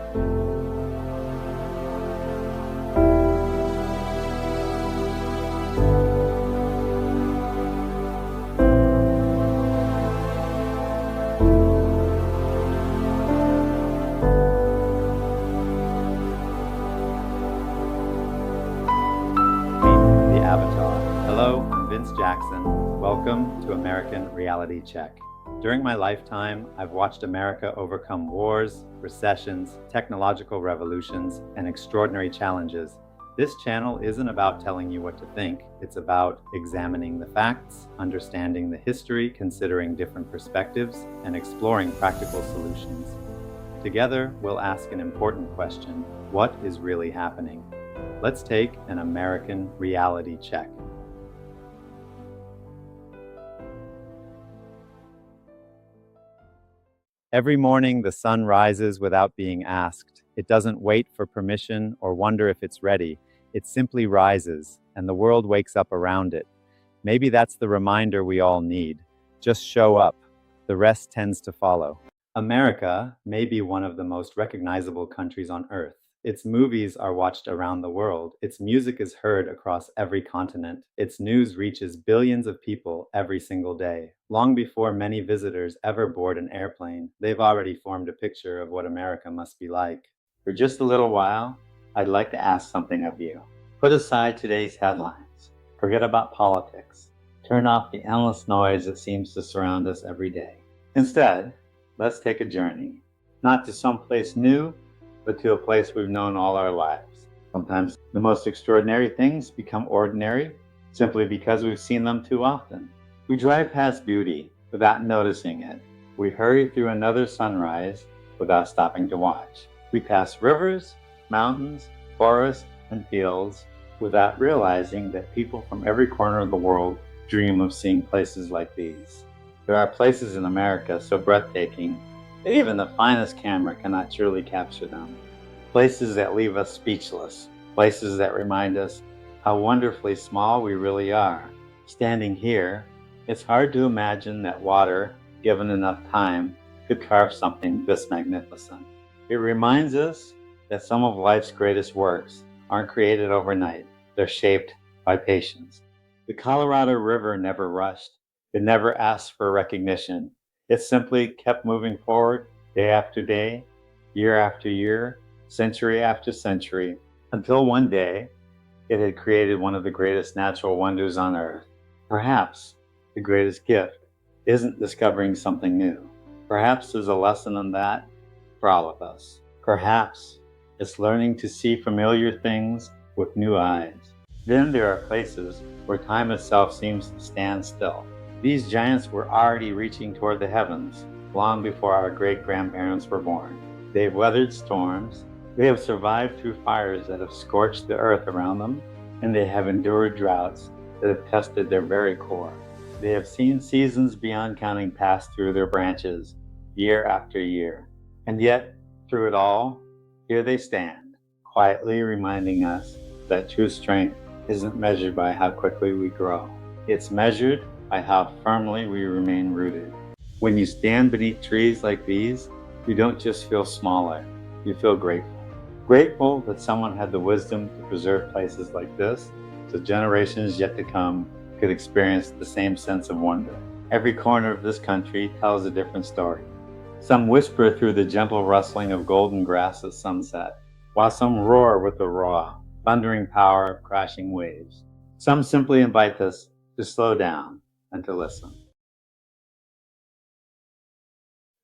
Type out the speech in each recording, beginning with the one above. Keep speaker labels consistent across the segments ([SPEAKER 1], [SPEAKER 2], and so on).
[SPEAKER 1] The Avatar. Hello, I'm Vince Jackson. Welcome to American Reality Check. During my lifetime, I've watched America overcome wars, recessions, technological revolutions, and extraordinary challenges. This channel isn't about telling you what to think. It's about examining the facts, understanding the history, considering different perspectives, and exploring practical solutions. Together, we'll ask an important question: what is really happening? Let's take an American reality check. Every morning, the sun rises without being asked. It doesn't wait for permission or wonder if it's ready. It simply rises, and the world wakes up around it. Maybe that's the reminder we all need. Just show up. The rest tends to follow. America may be one of the most recognizable countries on Earth. Its movies are watched around the world. Its music is heard across every continent. Its news reaches billions of people every single day. Long before many visitors ever board an airplane, they've already formed a picture of what America must be like. For just a little while, I'd like to ask something of you. Put aside today's headlines. Forget about politics. Turn off the endless noise that seems to surround us every day. Instead, let's take a journey. Not to some place new, but to a place we've known all our lives. Sometimes the most extraordinary things become ordinary simply because we've seen them too often. We drive past beauty without noticing it. We hurry through another sunrise without stopping to watch. We pass rivers, mountains, forests, and fields without realizing that people from every corner of the world dream of seeing places like these. There are places in America so breathtaking that even the finest camera cannot truly capture them. Places that leave us speechless. Places that remind us how wonderfully small we really are. Standing here, it's hard to imagine that water, given enough time, could carve something this magnificent. It reminds us that some of life's greatest works aren't created overnight. They're shaped by patience. The Colorado River never rushed. It never asked for recognition. It simply kept moving forward day after day, year after year, century after century, until one day it had created one of the greatest natural wonders on Earth. Perhaps the greatest gift isn't discovering something new. Perhaps there's a lesson in that for all of us. Perhaps it's learning to see familiar things with new eyes. Then there are places where time itself seems to stand still. These giants were already reaching toward the heavens long before our great-grandparents were born. They've weathered storms, they have survived through fires that have scorched the earth around them, and they have endured droughts that have tested their very core. They have seen seasons beyond counting pass through their branches, year after year. And yet, through it all, here they stand, quietly reminding us that true strength isn't measured by how quickly we grow. It's measured by how firmly we remain rooted. When you stand beneath trees like these, you don't just feel smaller, you feel grateful. Grateful that someone had the wisdom to preserve places like this, so generations yet to come could experience the same sense of wonder. Every corner of this country tells a different story. Some whisper through the gentle rustling of golden grass at sunset, while some roar with the raw, thundering power of crashing waves. Some simply invite us to slow down and to listen.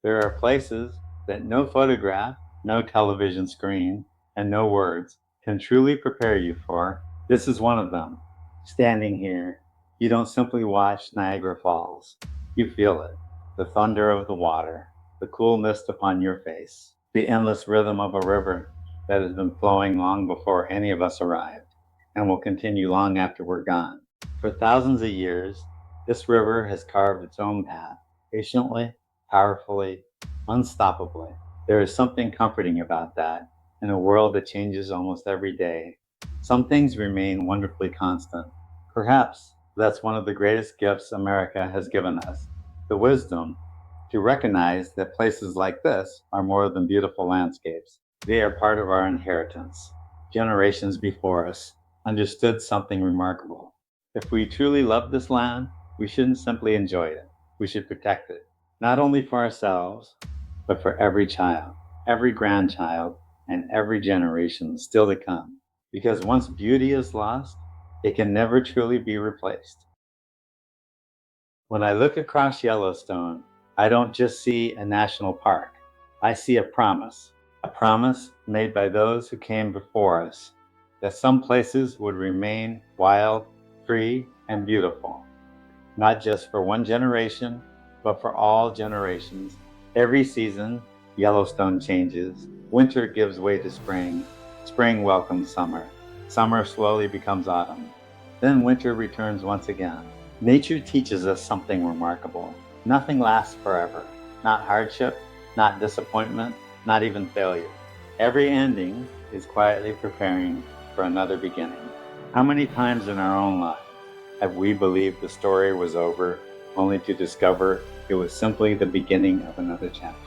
[SPEAKER 1] There are places that no photograph, no television screen, and no words can truly prepare you for. This is one of them. Standing here, you don't simply watch Niagara Falls. You feel it. The thunder of the water, the cool mist upon your face, the endless rhythm of a river that has been flowing long before any of us arrived, and will continue long after we're gone. For thousands of years, this river has carved its own path, patiently, powerfully, unstoppably. There is something comforting about that in a world that changes almost every day. Some things remain wonderfully constant. Perhaps that's one of the greatest gifts America has given us, the wisdom to recognize that places like this are more than beautiful landscapes. They are part of our inheritance. Generations before us understood something remarkable. If we truly love this land, we shouldn't simply enjoy it. We should protect it, not only for ourselves, but for every child, every grandchild, and every generation still to come. Because once beauty is lost, it can never truly be replaced. When I look across Yellowstone, I don't just see a national park. I see a promise made by those who came before us, that some places would remain wild, free, and beautiful, not just for one generation, but for all generations. Every season, Yellowstone changes. Winter gives way to spring. Spring welcomes summer. Summer slowly becomes autumn. Then winter returns once again. Nature teaches us something remarkable. Nothing lasts forever. Not hardship, not disappointment, not even failure. Every ending is quietly preparing for another beginning. How many times in our own lives have we believed the story was over, only to discover it was simply the beginning of another chapter?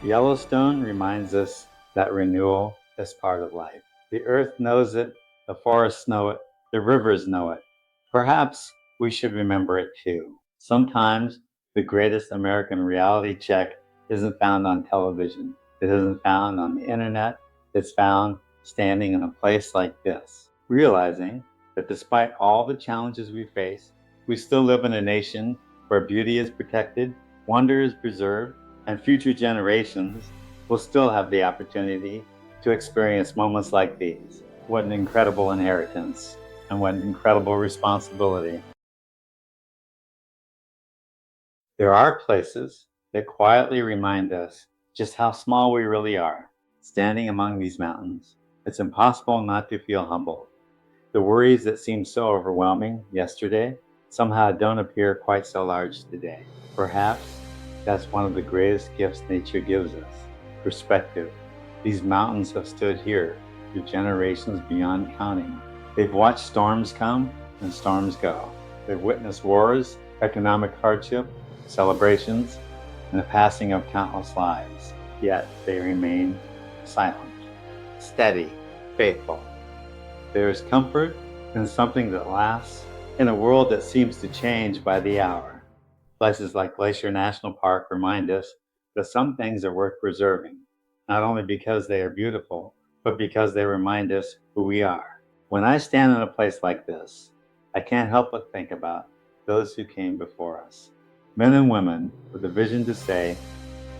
[SPEAKER 1] Yellowstone reminds us that renewal is part of life. The earth knows it, the forests know it, the rivers know it. Perhaps we should remember it too. Sometimes the greatest American reality check isn't found on television. It isn't found on the internet. It's found standing in a place like this, realizing that despite all the challenges we face, we still live in a nation where beauty is protected, wonder is preserved, and future generations will still have the opportunity to experience moments like these. What an incredible inheritance, and what an incredible responsibility. There are places that quietly remind us just how small we really are. Standing among these mountains, it's impossible not to feel humbled. The worries that seemed so overwhelming yesterday somehow don't appear quite so large today. Perhaps that's one of the greatest gifts nature gives us, perspective. These mountains have stood here through generations beyond counting. They've watched storms come and storms go. They've witnessed wars, economic hardship, celebrations, and the passing of countless lives. Yet they remain silent, steady, faithful. There is comfort in something that lasts in a world that seems to change by the hour. Places like Glacier National Park remind us that some things are worth preserving, not only because they are beautiful, but because they remind us who we are. When I stand in a place like this, I can't help but think about those who came before us. Men and women with a vision to say,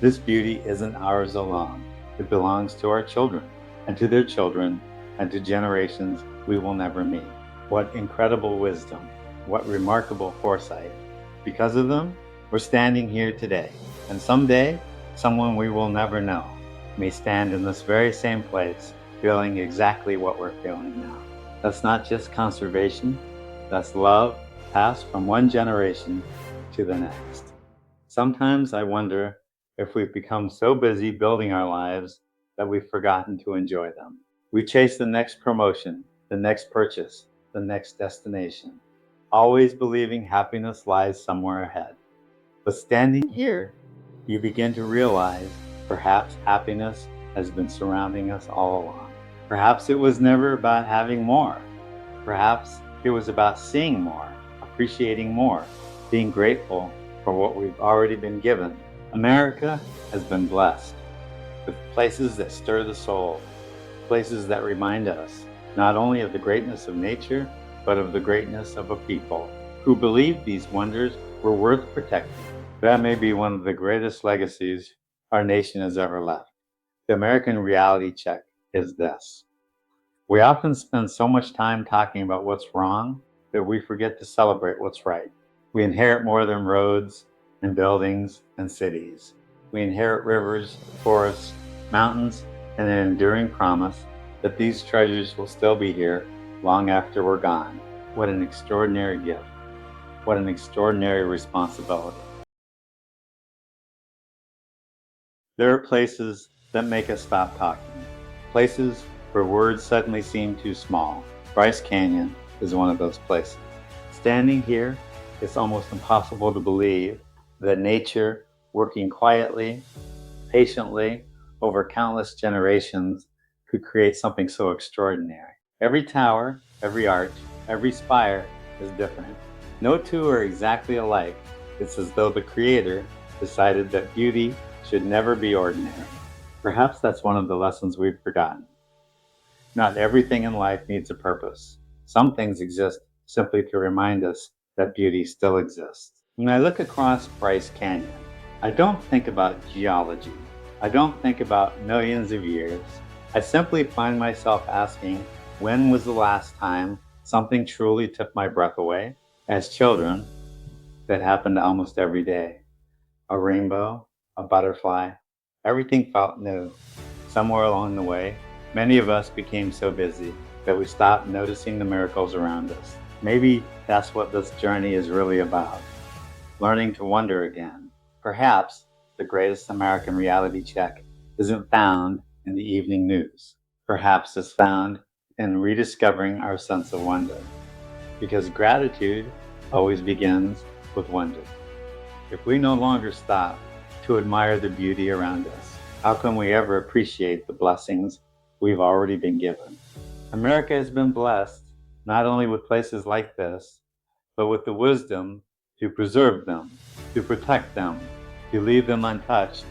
[SPEAKER 1] this beauty isn't ours alone. It belongs to our children, and to their children, and to generations we will never meet. What incredible wisdom, what remarkable foresight. Because of them, we're standing here today, and someday, someone we will never know may stand in this very same place, feeling exactly what we're feeling now. That's not just conservation, that's love passed from one generation to the next. Sometimes I wonder if we've become so busy building our lives that we've forgotten to enjoy them. We chase the next promotion, the next purchase, the next destination, always believing happiness lies somewhere ahead. But standing here, you begin to realize perhaps happiness has been surrounding us all along. Perhaps it was never about having more. Perhaps it was about seeing more, appreciating more, being grateful for what we've already been given. America has been blessed with places that stir the soul, places that remind us not only of the greatness of nature, but of the greatness of a people who believed these wonders were worth protecting. That may be one of the greatest legacies our nation has ever left. The American reality check is this. We often spend so much time talking about what's wrong that we forget to celebrate what's right. We inherit more than roads and buildings and cities. We inherit rivers, forests, mountains, and an enduring promise that these treasures will still be here long after we're gone. What an extraordinary gift. What an extraordinary responsibility. There are places that make us stop talking. Places where words suddenly seem too small. Bryce Canyon is one of those places. Standing here, it's almost impossible to believe that nature, working quietly, patiently, over countless generations, could create something so extraordinary. Every tower, every arch, every spire is different. No two are exactly alike. It's as though the Creator decided that beauty should never be ordinary. Perhaps that's one of the lessons we've forgotten. Not everything in life needs a purpose. Some things exist simply to remind us that beauty still exists. When I look across Bryce Canyon, I don't think about geology. I don't think about millions of years. I simply find myself asking, when was the last time something truly took my breath away? As children, that happened almost every day. A rainbow, a butterfly, everything felt new. Somewhere along the way, many of us became so busy that we stopped noticing the miracles around us. Maybe that's what this journey is really about. Learning to wonder again. Perhaps the greatest American reality check isn't found in the evening news. Perhaps it's found in rediscovering our sense of wonder. Because gratitude always begins with wonder. If we no longer stop to admire the beauty around us, how can we ever appreciate the blessings we've already been given? America has been blessed not only with places like this, but with the wisdom to preserve them, to protect them, to leave them untouched,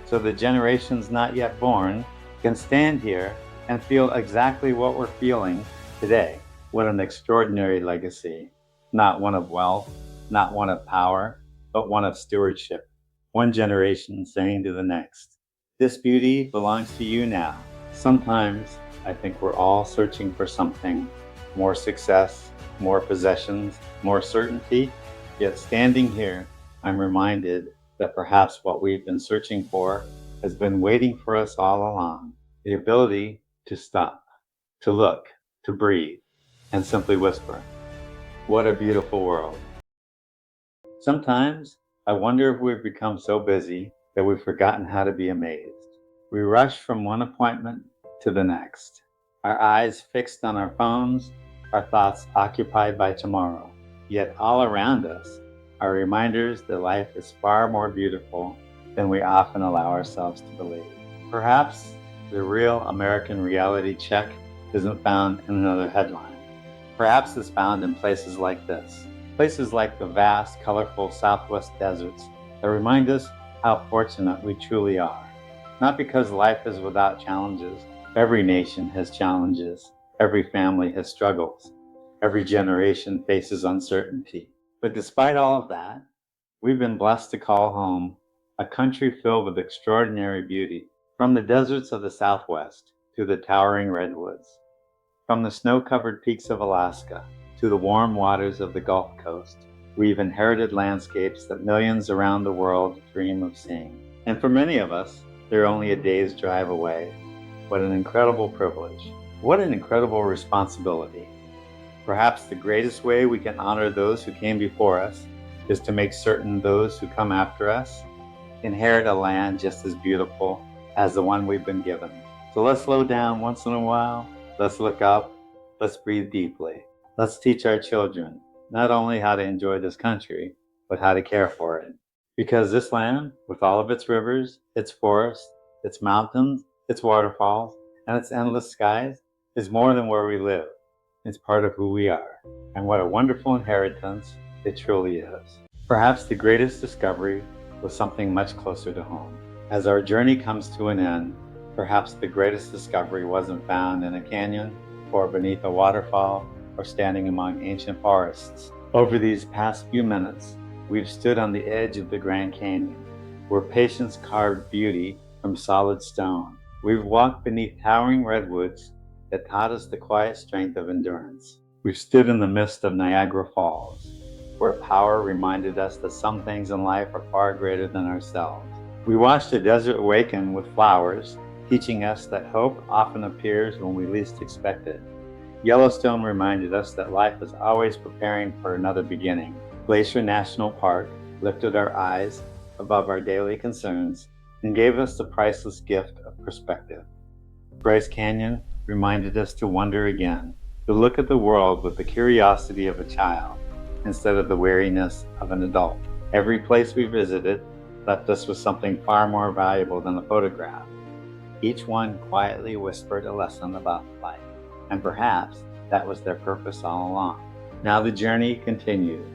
[SPEAKER 1] so the generations not yet born can stand here and feel exactly what we're feeling today. What an extraordinary legacy. Not one of wealth, not one of power, but one of stewardship. One generation saying to the next, this beauty belongs to you now. Sometimes I think we're all searching for something, more success, more possessions, more certainty. Yet standing here, I'm reminded that perhaps what we've been searching for has been waiting for us all along. The ability to stop, to look, to breathe, and simply whisper, what a beautiful world. Sometimes I wonder if we've become so busy that we've forgotten how to be amazed. We rush from one appointment to the next, our eyes fixed on our phones, our thoughts occupied by tomorrow. Yet all around us are reminders that life is far more beautiful than we often allow ourselves to believe. Perhaps the real American reality check isn't found in another headline. Perhaps it's found in places like this. Places like the vast, colorful Southwest deserts that remind us how fortunate we truly are. Not because life is without challenges. Every nation has challenges. Every family has struggles. Every generation faces uncertainty. But despite all of that, we've been blessed to call home a country filled with extraordinary beauty. From the deserts of the Southwest to the towering redwoods, from the snow-covered peaks of Alaska to the warm waters of the Gulf Coast, we've inherited landscapes that millions around the world dream of seeing. And for many of us, they're only a day's drive away. What an incredible privilege. What an incredible responsibility. Perhaps the greatest way we can honor those who came before us is to make certain those who come after us inherit a land just as beautiful as the one we've been given. So let's slow down once in a while. Let's look up. Let's breathe deeply. Let's teach our children not only how to enjoy this country, but how to care for it. Because this land, with all of its rivers, its forests, its mountains, its waterfalls, and its endless skies, is more than where we live. It's part of who we are. And what a wonderful inheritance it truly is. Perhaps the greatest discovery was something much closer to home. As our journey comes to an end, perhaps the greatest discovery wasn't found in a canyon, or beneath a waterfall, or standing among ancient forests. Over these past few minutes, we've stood on the edge of the Grand Canyon, where patience carved beauty from solid stone. We've walked beneath towering redwoods that taught us the quiet strength of endurance. We've stood in the midst of Niagara Falls, where power reminded us that some things in life are far greater than ourselves. We watched the desert awaken with flowers, teaching us that hope often appears when we least expect it. Yellowstone reminded us that life is always preparing for another beginning. Glacier National Park lifted our eyes above our daily concerns and gave us the priceless gift of perspective. Bryce Canyon reminded us to wonder again, to look at the world with the curiosity of a child instead of the wariness of an adult. Every place we visited left us with something far more valuable than a photograph. Each one quietly whispered a lesson about life, and perhaps that was their purpose all along. Now the journey continues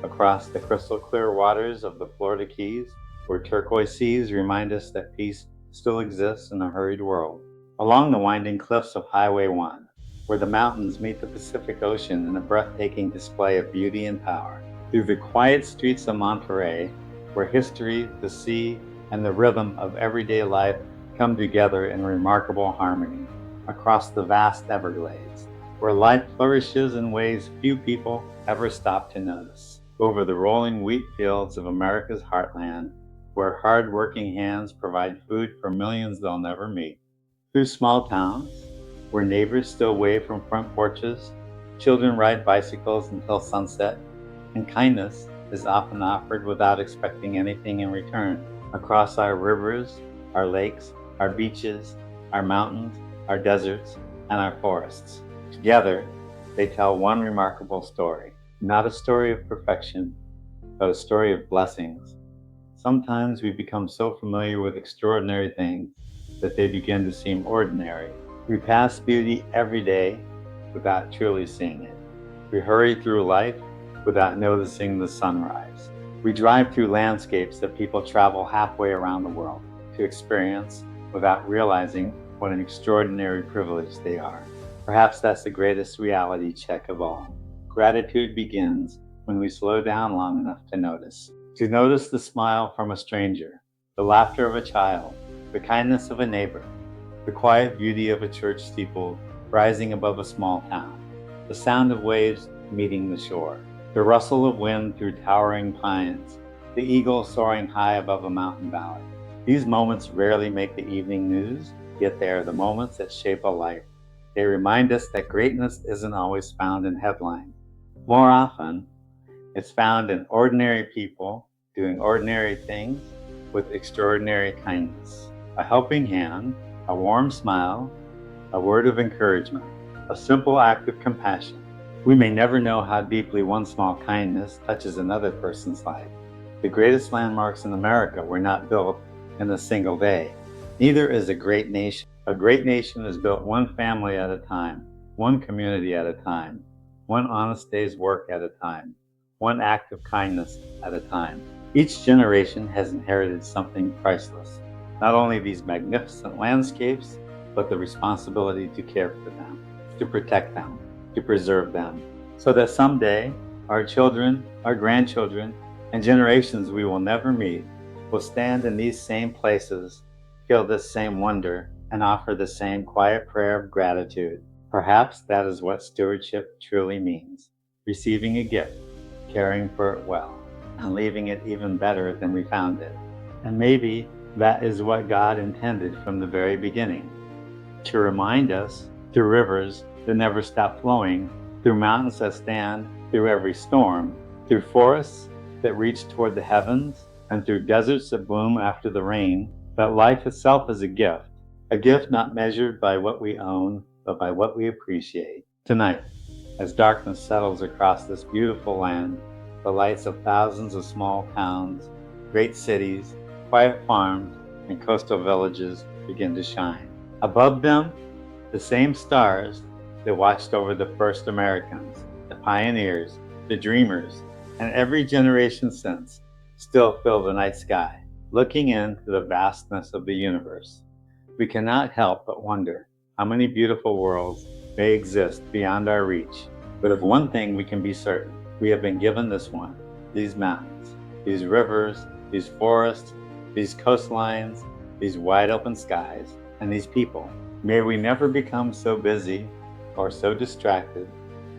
[SPEAKER 1] across the crystal clear waters of the Florida Keys, where turquoise seas remind us that peace still exists in a hurried world. Along the winding cliffs of Highway 1, where the mountains meet the Pacific Ocean in a breathtaking display of beauty and power. Through the quiet streets of Monterey, where history, the sea, and the rhythm of everyday life come together in remarkable harmony. Across the vast Everglades, where life flourishes in ways few people ever stop to notice. Over the rolling wheat fields of America's heartland, where hard-working hands provide food for millions they'll never meet. Through small towns, where neighbors still wave from front porches, children ride bicycles until sunset, and kindness is often offered without expecting anything in return. Across our rivers, our lakes, our beaches, our mountains, our deserts, and our forests. Together, they tell one remarkable story. Not a story of perfection, but a story of blessings. Sometimes we become so familiar with extraordinary things that they begin to seem ordinary. We pass beauty every day without truly seeing it. We hurry through life without noticing the sunrise. We drive through landscapes that people travel halfway around the world to experience without realizing what an extraordinary privilege they are. Perhaps that's the greatest reality check of all. Gratitude begins when we slow down long enough to notice. To notice the smile from a stranger, the laughter of a child, the kindness of a neighbor, the quiet beauty of a church steeple rising above a small town, the sound of waves meeting the shore, the rustle of wind through towering pines, the eagle soaring high above a mountain valley. These moments rarely make the evening news, yet they are the moments that shape a life. They remind us that greatness isn't always found in headlines. More often, it's found in ordinary people doing ordinary things with extraordinary kindness. A helping hand, a warm smile, a word of encouragement, a simple act of compassion. We may never know how deeply one small kindness touches another person's life. The greatest landmarks in America were not built in a single day. Neither is a great nation. A great nation is built one family at a time, one community at a time, one honest day's work at a time, one act of kindness at a time. Each generation has inherited something priceless, not only these magnificent landscapes, but the responsibility to care for them, to protect them, to preserve them, so that someday our children, our grandchildren, and generations we will never meet will stand in these same places, feel this same wonder, and offer the same quiet prayer of gratitude. Perhaps that is what stewardship truly means: receiving a gift, caring for it well, and leaving it even better than we found it. And maybe that is what God intended from the very beginning, to remind us through rivers that never stop flowing, through mountains that stand through every storm, through forests that reach toward the heavens, and through deserts that bloom after the rain, that life itself is a gift not measured by what we own, but by what we appreciate. Tonight, as darkness settles across this beautiful land, the lights of thousands of small towns, great cities, quiet farms, and coastal villages begin to shine. Above them, the same stars that watched over the first Americans, the pioneers, the dreamers, and every generation since, still fill the night sky. Looking into the vastness of the universe, we cannot help but wonder how many beautiful worlds may exist beyond our reach. But of one thing we can be certain: we have been given this one, these mountains, these rivers, these forests, these coastlines, these wide open skies, and these people. May we never become so busy or so distracted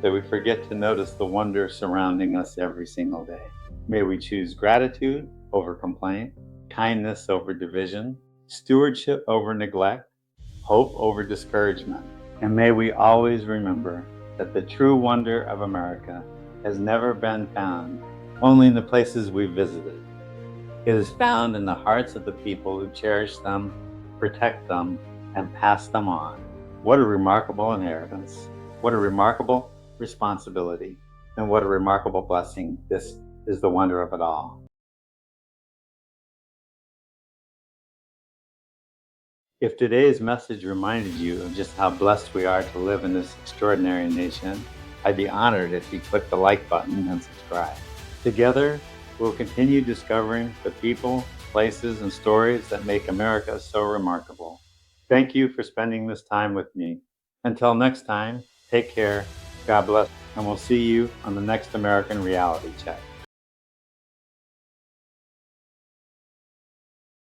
[SPEAKER 1] that we forget to notice the wonder surrounding us every single day. May we choose gratitude over complaint, kindness over division, stewardship over neglect, hope over discouragement. And may we always remember that the true wonder of America has never been found only in the places we've visited. It is found in the hearts of the people who cherish them, protect them, and pass them on. What a remarkable inheritance. What a remarkable responsibility. And what a remarkable blessing. This is the wonder of it all. If today's message reminded you of just how blessed we are to live in this extraordinary nation, I'd be honored if you click the like button and subscribe. Together, we'll continue discovering the people, places, and stories that make America so remarkable. Thank you for spending this time with me. Until next time, take care, God bless, and we'll see you on the next American Reality Check.